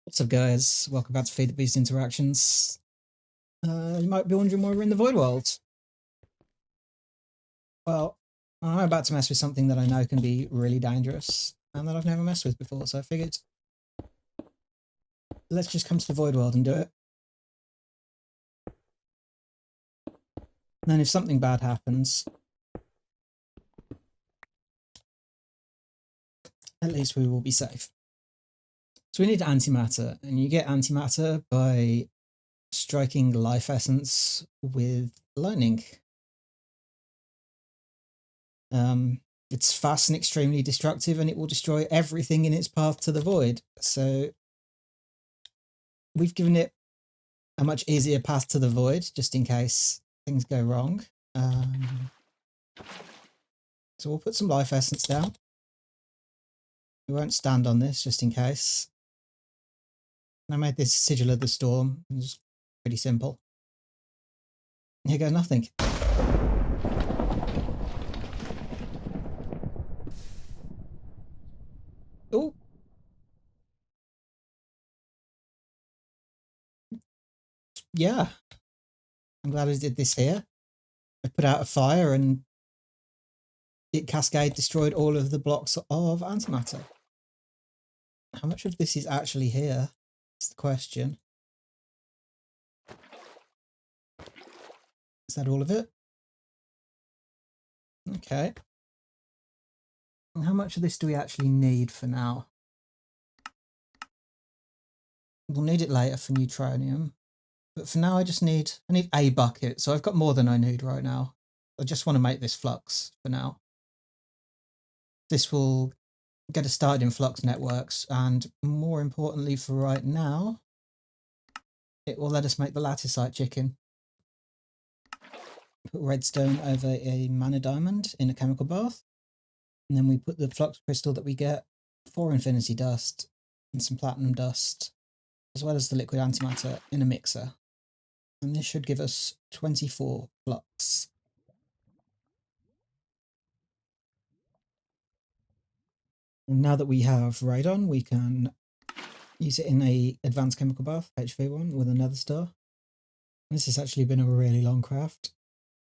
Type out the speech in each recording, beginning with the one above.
What's up, guys? Welcome back to Feed the Beast Interactions. You might be wondering why we're in the Void World. Well, I'm about to mess with something that I know can be really dangerous and that I've never messed with before, so I figured let's just come to the Void World and do it. And then if something bad happens, at least we will be safe. So we need antimatter, and you get antimatter by striking life essence with lightning. It's fast and extremely destructive, and it will destroy everything in its path to the void. So we've given it a much easier path to the void, just in case things go wrong. So we'll put some life essence down. We won't stand on this, just in case. And I made this Sigil of the Storm. It's pretty simple. Here goes nothing. Oh. Yeah. I'm glad I did this here. I put out a fire and it cascade destroyed all of the blocks of antimatter. How much of this is actually here? Is the question. Is that all of it? Okay. And how much of this do we actually need for now? We'll need it later for neutronium. But for now I need a bucket. So I've got more than I need right now. I just want to make this flux for now. This will get us started in flux networks, and more importantly for right now, it will let us make the latticite chicken. Put redstone over a mana diamond in a chemical bath, and then we put the flux crystal that we get for infinity dust and some platinum dust, as well as the liquid antimatter, in a mixer. And this should give us 24 flux. And now that we have radon, we can use it in a advanced chemical bath, HV1, with another star. This has actually been a really long craft.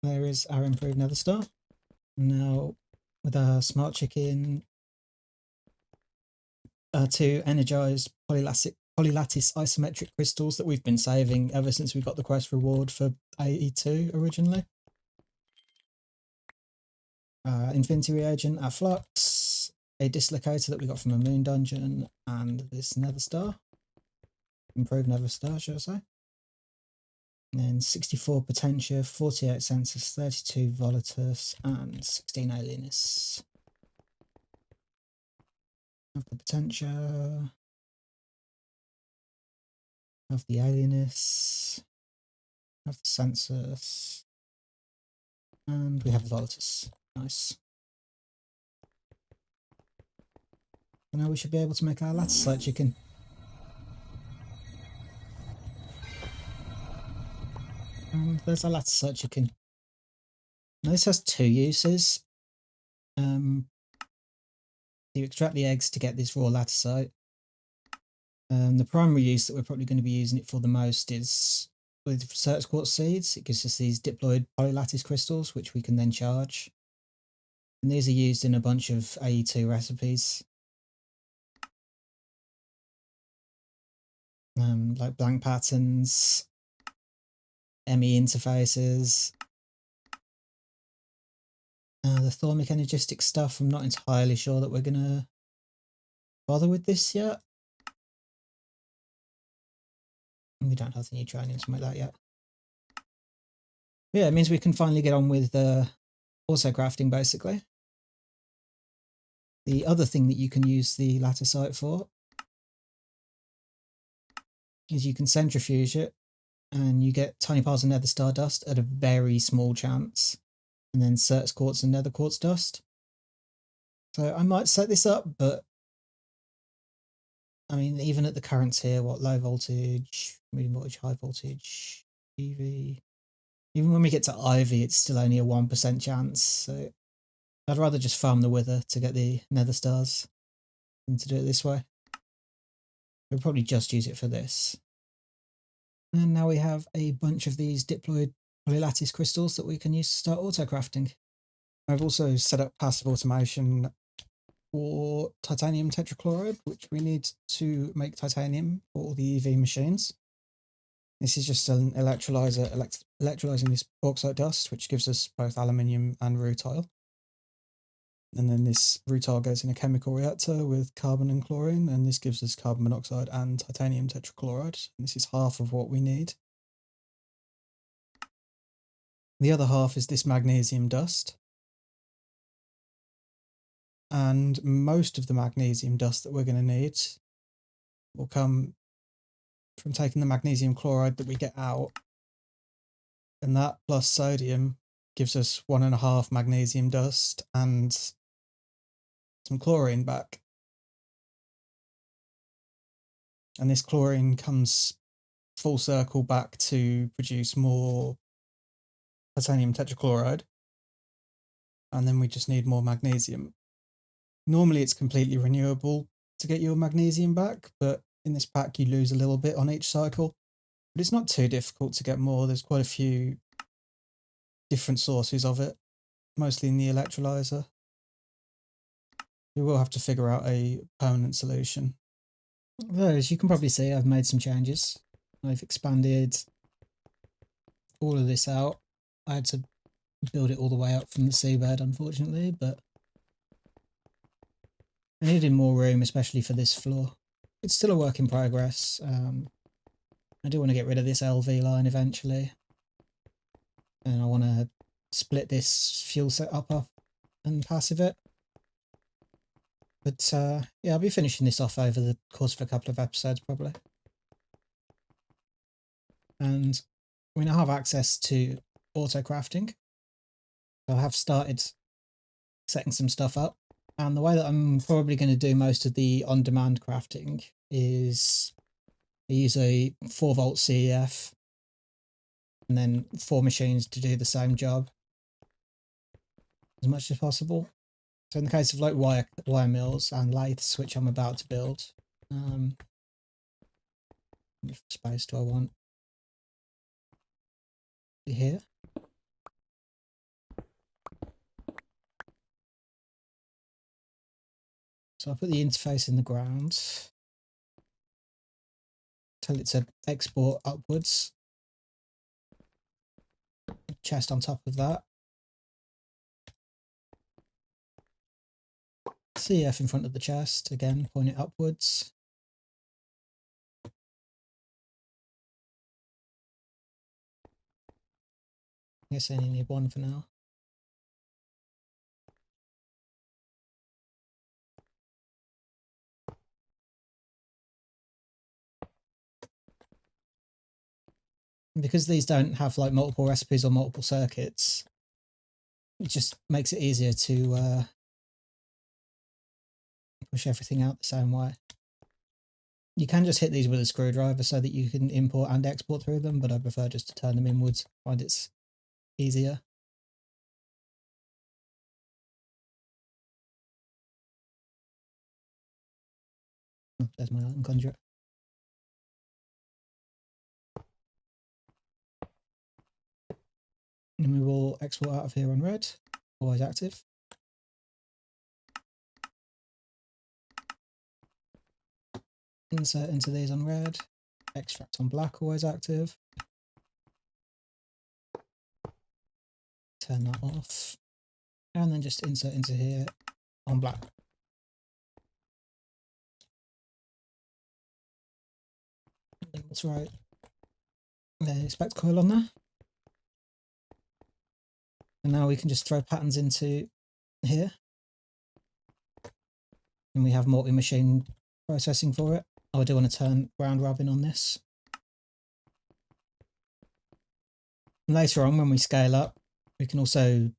There is our improved nether star. Now, with our smart chicken, two energized polylattice isometric crystals that we've been saving ever since we got the quest reward for AE2 originally. Infinity reagent, our flux, a dislocator that we got from a moon dungeon, and this nether star. Improved nether star, should I say. And then 64 Potentia, 48 Census, 32 Volatus, and 16 Alienus. Have the Potentia. Have the Alienus. Have the Census. And we have the Volatus. Nice. And now we should be able to make our latticite chicken. And there's our latticite chicken. Now this has two uses. You extract the eggs to get this raw latticite. The primary use that we're probably going to be using it for the most is with Certus quartz seeds. It gives us these diploid polylattice crystals, which we can then charge. And these are used in a bunch of AE2 recipes. Like blank patterns, ME interfaces. The thormic energistic stuff, I'm not entirely sure that we're going to bother with this yet. We don't have the neutronium to make that yet. Yeah, it means we can finally get on with autocrafting, basically. The other thing that you can use the latticite for is you can centrifuge it, and you get tiny piles of nether star dust at a very small chance, and then Certus quartz and nether quartz dust. So I might set this up, but I mean, even at the currents here, what, low voltage, medium voltage, high voltage, EV, even when we get to Ivy, it's still only a 1% chance. So I'd rather just farm the wither to get the nether stars than to do it this way. We'll probably just use it for this. And now we have a bunch of these diploid polylattice crystals that we can use to start autocrafting. I've also set up passive automation for titanium tetrachloride, which we need to make titanium for all the EV machines. This is just an electrolyzer electrolyzing this bauxite dust, which gives us both aluminium and rutile. And then this rutile goes in a chemical reactor with carbon and chlorine, and this gives us carbon monoxide and titanium tetrachloride. And this is half of what we need. The other half is this magnesium dust. And most of the magnesium dust that we're going to need will come from taking the magnesium chloride that we get out. And that plus sodium gives us 1.5 magnesium dust and some chlorine back. And this chlorine comes full circle back to produce more titanium tetrachloride. And then we just need more magnesium. Normally it's completely renewable to get your magnesium back, but in this pack you lose a little bit on each cycle. But it's not too difficult to get more. There's quite a few different sources of it, mostly in the electrolyzer. We will have to figure out a permanent solution. Though, as you can probably see, I've made some changes. I've expanded all of this out. I had to build it all the way up from the seabed, unfortunately, but I needed more room, especially for this floor. It's still a work in progress. I do want to get rid of this LV line eventually. And I want to split this fuel setup up and passive it. But yeah, I'll be finishing this off over the course of a couple of episodes probably. And we now have access to Autocrafting. So I have started setting some stuff up. And the way that I'm probably going to do most of the on-demand crafting is I use a 4-volt CEF and then 4 machines to do the same job as much as possible. So in the case of like wire mills and lathes, which I'm about to build, how much space do I want here? So I put the interface in the ground, tell it to export upwards, chest on top of that, CF in front of the chest, again point it upwards. I guess I only need 1 for now. Because these don't have like multiple recipes or multiple circuits, it just makes it easier to push everything out the same way. You can just hit these with a screwdriver so that you can import and export through them, but I prefer just to turn them inwards. I find it's easier. Oh, there's my item conduit. And we will export out of here on red, always active. Insert into these on red, extract on black, always active. Turn that off. And then just insert into here on black. That's right. The spec coil on there. And now we can just throw patterns into here. And we have multi-machine processing for it. Oh, I do want to turn round robin on this. And later on, when we scale up, we can also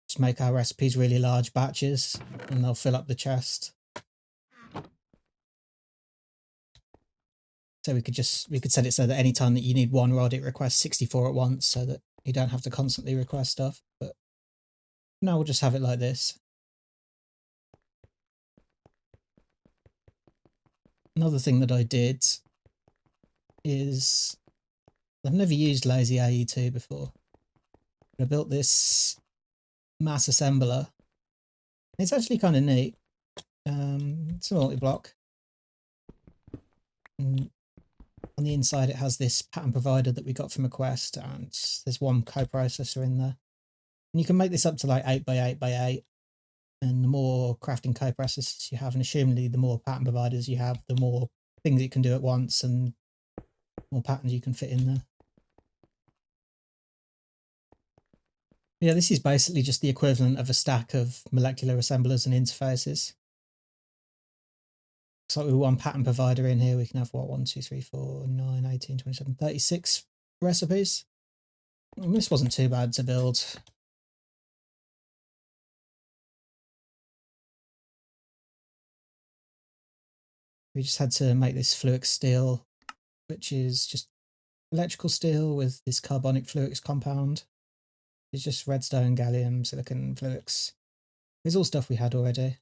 just make our recipes really large batches and they'll fill up the chest. So we could set it so that any time that you need 1 rod, it requests 64 at once so that you don't have to constantly request stuff. But now we'll just have it like this. Another thing that I did is I've never used Lazy AE2 before. I built this mass assembler. It's actually kind of neat. It's a multi-block. And on the inside it has this pattern provider that we got from a quest, and there's one coprocessor in there. And you can make this up to like 8x8x8. And the more crafting coprocessors you have, and assumedly the more pattern providers you have, the more things it can do at once and more patterns you can fit in there. Yeah, this is basically just the equivalent of a stack of molecular assemblers and interfaces. So with one pattern provider in here, we can have what, 1, 2, 3, 4, 9, 18, 27, 36 recipes. And this wasn't too bad to build. We just had to make this fluix steel, which is just electrical steel with this carbonic fluix compound. It's just redstone, gallium, silicon, fluix. It's all stuff we had already.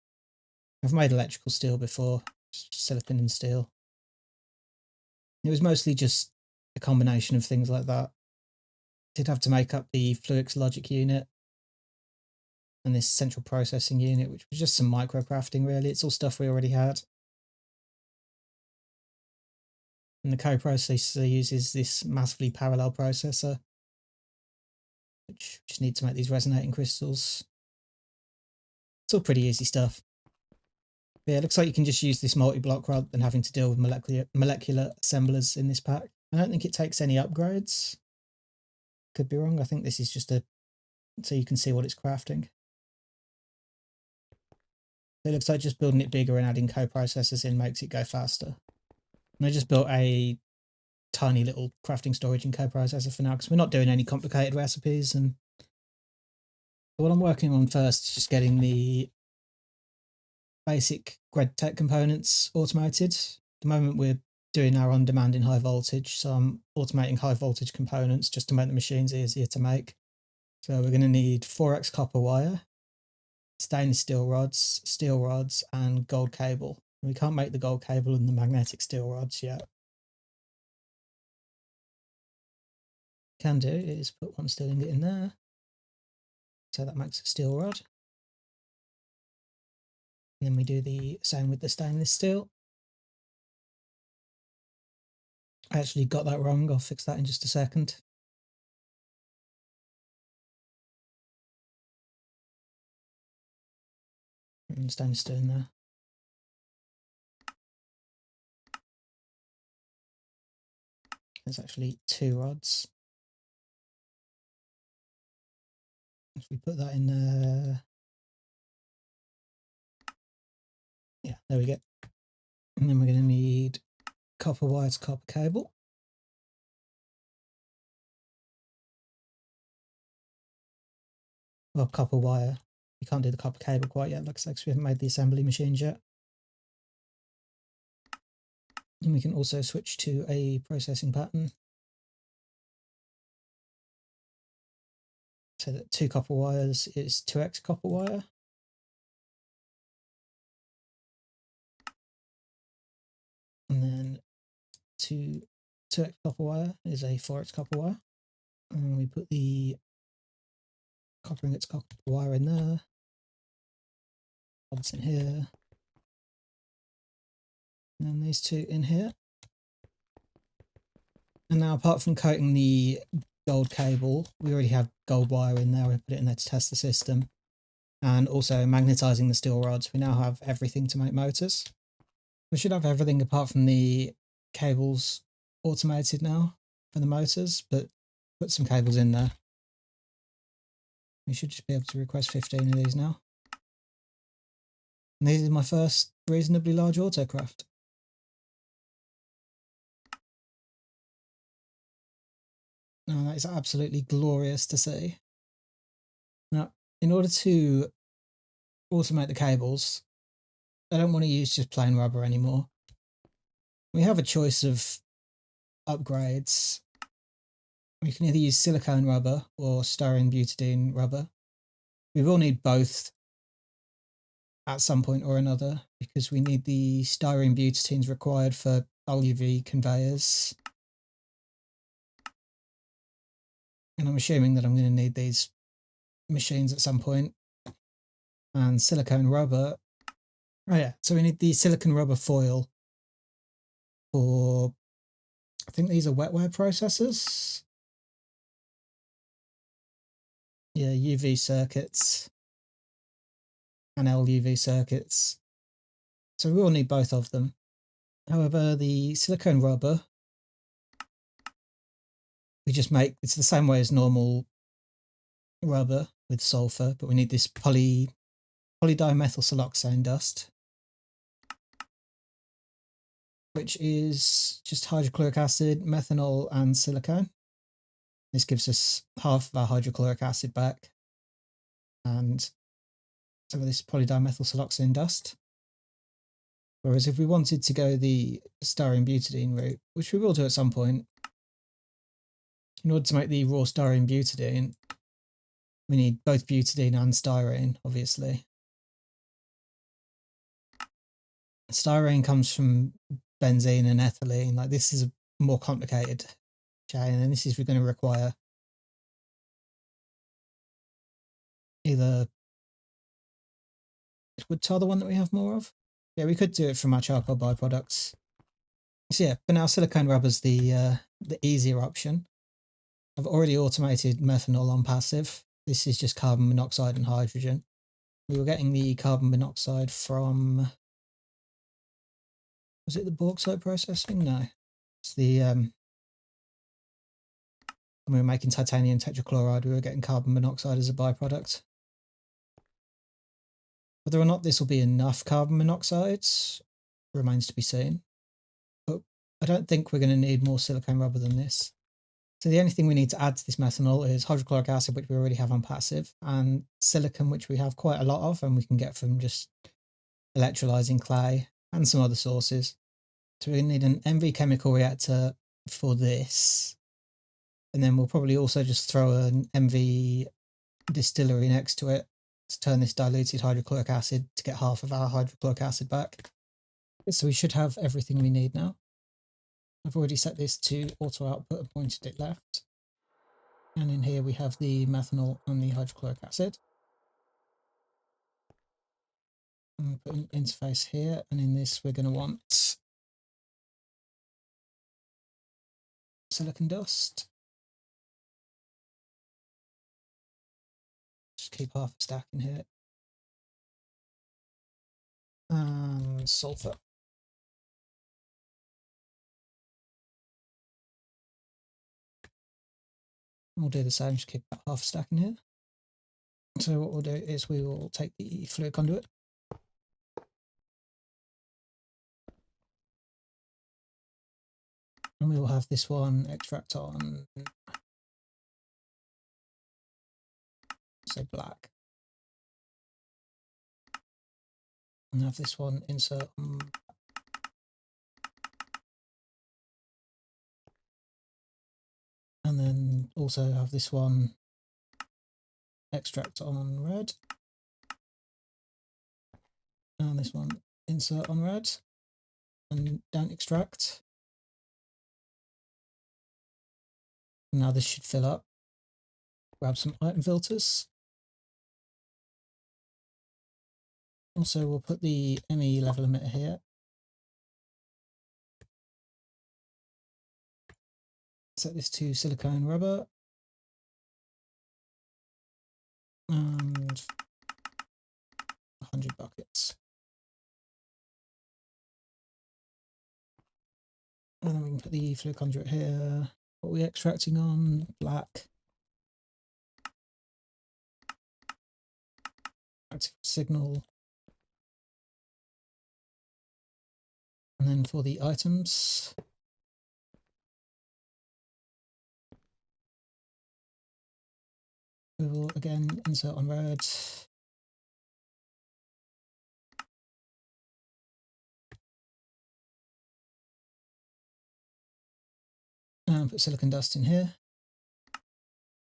I've made electrical steel before, just silicon and steel. It was mostly just a combination of things like that. Did have to make up the fluix logic unit and this central processing unit, which was just some micro crafting really. It's all stuff we already had. And the coprocessor uses this massively parallel processor, which we just need to make these resonating crystals. It's all pretty easy stuff. But yeah, it looks like you can just use this multi-block rather than having to deal with molecular assemblers in this pack. I don't think it takes any upgrades. Could be wrong. I think this is just so you can see what it's crafting. It looks like just building it bigger and adding coprocessors in makes it go faster. And I just built a tiny little crafting storage and coprocessor for now because we're not doing any complicated recipes. And what I'm working on first is just getting the basic GredTech components automated. At the moment we're doing our on-demand in high voltage, so I'm automating high voltage components just to make the machines easier to make. So we're going to need 4x copper wire, stainless steel rods, and gold cable. We can't make the gold cable and the magnetic steel rods yet. Can do is put one steel ingot in there, so that makes a steel rod. And then we do the same with the stainless steel. I actually got that wrong, I'll fix that in just a second. And stainless steel in there. There's actually 2 rods. If we put that in there, yeah, there we go. And then we're going to need copper wire to copper cable. Well, copper wire. We can't do the copper cable quite yet, looks like we haven't made the assembly machines yet. And we can also switch to a processing pattern. So that 2 copper wires is 2x copper wire. And then 2x copper wire is a 4x copper wire. And we put the copper ingots copper wire in there. Odds in here. And then these 2 in here. And now apart from coating the gold cable, we already have gold wire in there. We put it in there to test the system. And also magnetizing the steel rods. We now have everything to make motors. We should have everything apart from the cables automated now for the motors, but put some cables in there. We should just be able to request 15 of these now. And this is my first reasonably large autocraft. Now that is absolutely glorious to see. Now, in order to automate the cables, I don't want to use just plain rubber anymore. We have a choice of upgrades. We can either use silicone rubber or styrene butadiene rubber. We will need both at some point or another, because we need the styrene butatenes required for LUV conveyors. And I'm assuming that I'm going to need these machines at some point. And silicone rubber. Oh yeah, so we need the silicone rubber foil for, I think these are wetware processors. Yeah, UV circuits and LUV circuits. So we will need both of them. However, the silicone rubber, we just make, it's the same way as normal rubber with sulfur, but we need this polydimethyl siloxane dust, which is just hydrochloric acid, methanol, and silicone. This gives us half of our hydrochloric acid back, and some of this polydimethyl siloxane dust. Whereas if we wanted to go the styrene butadiene route, which we will do at some point, in order to make the raw styrene butadiene, we need both butadiene and styrene, obviously. Styrene comes from benzene and ethylene. Like, this is a more complicated chain, and this is going to require either wood tar, the one that we have more of. Yeah, we could do it from our charcoal byproducts. So yeah, but now silicone rubber's the easier option. I've already automated methanol on passive. This is just carbon monoxide and hydrogen. We were getting the carbon monoxide from, was it the bauxite processing? No, it's the when we were making titanium tetrachloride, we were getting carbon monoxide as a byproduct. Whether or not this will be enough carbon monoxide remains to be seen, but I don't think we're going to need more silicone rubber than this. So the only thing we need to add to this methanol is hydrochloric acid, which we already have on passive, and silicon, which we have quite a lot of, and we can get from just electrolyzing clay and some other sources. So we need an MV chemical reactor for this, and then we'll probably also just throw an MV distillery next to it to turn this diluted hydrochloric acid to get half of our hydrochloric acid back. So we should have everything we need now. I've already set this to auto output and pointed it left. And in here we have the methanol and the hydrochloric acid. And put an interface here, and in this we're going to want silicon dust. Just keep half a stack in here. And sulfur. We'll do the same, just keep about half a stack in here. So what we'll do is we will take the fluid conduit. And we will have this one extract on, say, black. And have this one insert on, and then also have this one extract on red, and this one insert on red, and don't extract. Now this should fill up. Grab some item filters. Also, we'll put the ME level emitter here. Set this to silicone rubber. And 100 buckets. And then we can put the fluid conduit here. What are we extracting on? Black. Active signal. And then for the items, we will again insert on red. And put silicon dust in here.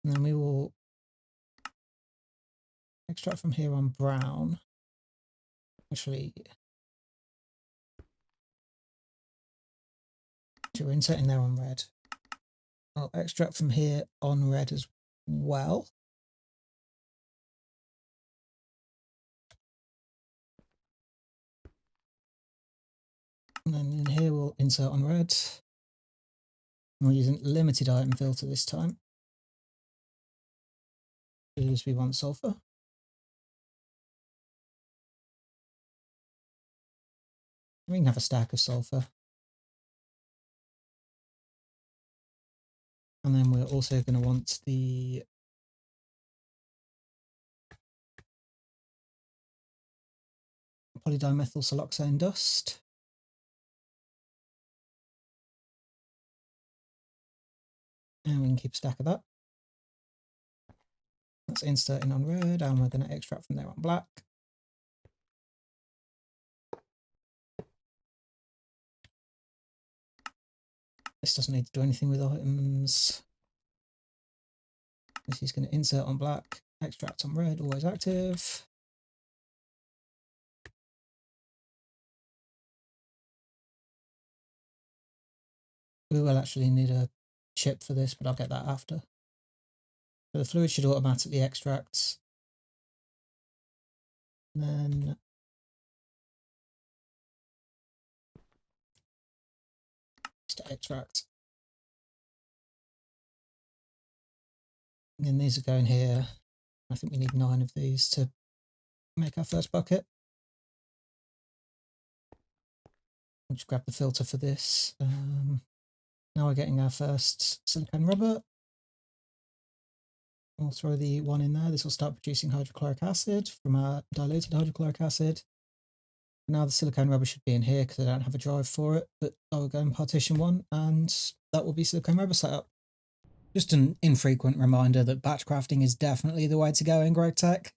And then we will extract from here on brown. Actually, we're inserting there on red. I'll extract from here on red as well. And then in here we'll insert on red. And we're using limited item filter this time, because we want sulfur. We can have a stack of sulfur. And then we're also going to want the polydimethyl siloxane dust. And we can keep a stack of that. That's inserting on red, and we're going to extract from there on black. This doesn't need to do anything with items. This is going to insert on black, extract on red, always active. We will actually need a chip for this, but I'll get that after. So the fluid should automatically extract. And then just extract. And then these are going here. I think we need 9 of these to make our first bucket. I'll just grab the filter for this. Now we're getting our first silicone rubber. We'll throw the one in there. This will start producing hydrochloric acid from our diluted hydrochloric acid. Now the silicone rubber should be in here because I don't have a drive for it, but I will go and partition one, and that will be silicone rubber setup. Just an infrequent reminder that batch crafting is definitely the way to go in growth tech.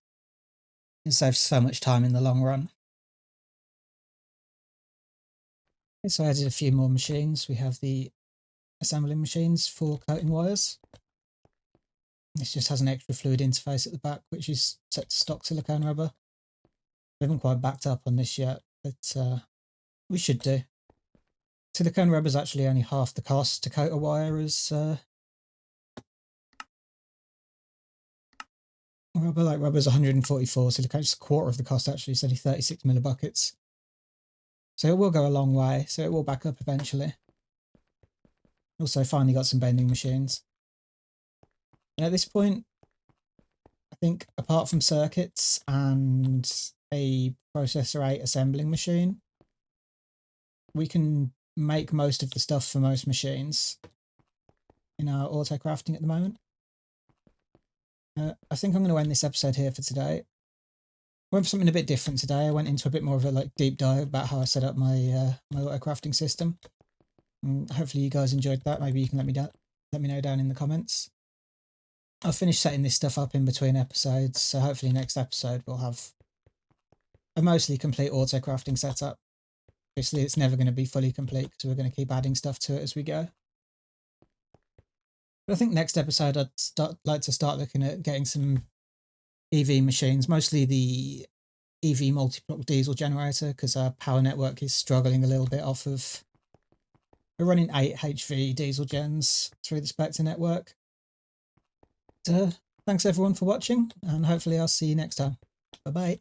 It saves so much time in the long run. Okay, so I added a few more machines. We have the assembling machines for coating wires. This just has an extra fluid interface at the back, which is set to stock silicone rubber. We haven't quite backed up on this yet, but we should do. Silicone rubber is actually only half the cost to coat a wire as rubber. Like rubber's 144, silicone is a quarter of the cost actually, it's only 36 millibuckets. So it will go a long way, so it will back up eventually. Also finally got some bending machines. And at this point, I think apart from circuits and a processor 8 assembling machine, we can make most of the stuff for most machines in our Autocrafting at the moment. I think I'm going to end this episode here for today. I went for something a bit different today. I went into a bit more of a deep dive about how I set up my my Autocrafting system. And hopefully you guys enjoyed that. Maybe you can let me know down in the comments. I'll finish setting this stuff up in between episodes, so hopefully next episode we'll have a mostly complete Autocrafting setup. Obviously it's never going to be fully complete because we're going to keep adding stuff to it as we go. But I think next episode I'd like to start looking at getting some EV machines, mostly the EV multi-block diesel generator, because our power network is struggling a little bit off of... We're running 8 HV diesel gens through the Spectre network. So, thanks everyone for watching, and hopefully I'll see you next time. Bye-bye.